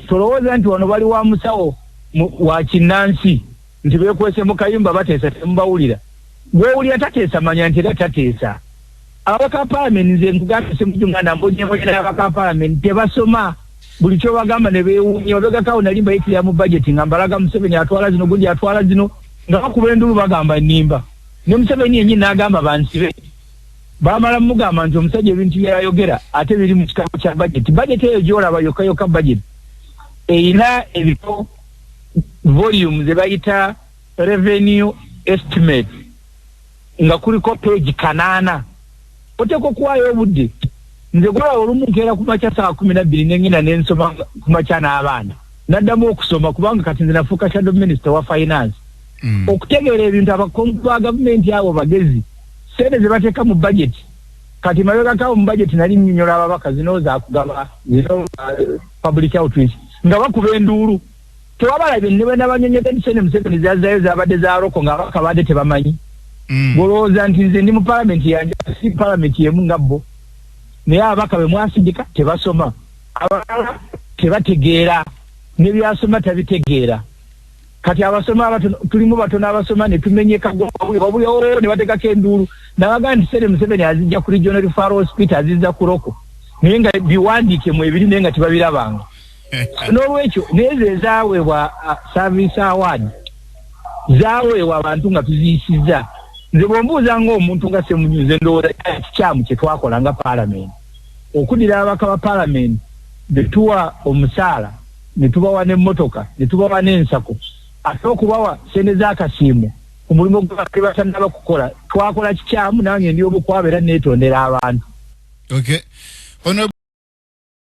tolowooza nti wano bali wa musawo wa kinnansi nti beekwese mu kayumba bateesa temubawulira gwewulira tateesa manya nti era tateesa ababaka palamenti nze nkugambye semujunganda mbonyemonyera ababaka palamenti tebasoma buli kyobagamba ne beewuunya obegakawo nali mbayitira mu budget nga mbalaga Museveni atwala zino gundi atwala zino nga bakuba endulu bagamba nnimba ne Museveni yennyini n'agamba bansibe bamala mugamba nti omusajja ebintu byayogera ate biri mu kitabo kya budget eyo gyolaba yokayoka budget eyina ebiko volume ze bayita revenue estimate nga kuliko page 8 oteko kuwayo obudde nze gola olumu nkeera ku makya saa 12 n'engina n'ensoma ku makya n'abaana naddamu okusoma kubanga kati nze nafuuka shadow minister wa finance okutegeera ebintu abakungu ba gavumenti abo bagezi sente ze bateeka mu budget kati mabegakawo mu budget nali nnyonnyola ababaka zino zaakugaba zino public outreach nga bakuba enduulu tewabalabye ne bwe nabanyonyeza nti sente Museveni zazayo zabadde za roko nga ababaka badde tebamanyi bolowooza nti nze ndi mu palamenti yange si palamenti yemu nga bo naye ababaka be mwasigika tebasoma abalala tebategeera nebyasoma tabitegeera kati abasoma tulimu batono abasoma ne tumenyeka buli ne batekako enduulu nabaga nti sente Museveni azijja ku regional referral hospital azizza ku roko naye nga biwandiike mu ebiri naye nga tebabirabanga n'olwekyo nezo ezaaweebwa service award zaaweebwa abantu nga tuziyisizza nze bw'ombuuza ng'omuntu nga Ssemunyuze ndowooza kikyamu kye twakola nga paalamenti okuddira ababaka ba paalamenti ne tuwa omusaala ne tubawa n'emmotoka ne tubawa n'ensako ate okubawa sente z'akasiimo omulimu gwe batannaba kukola twakola kikyamu nange ndi obukwabe era neetondera abantu. Okay.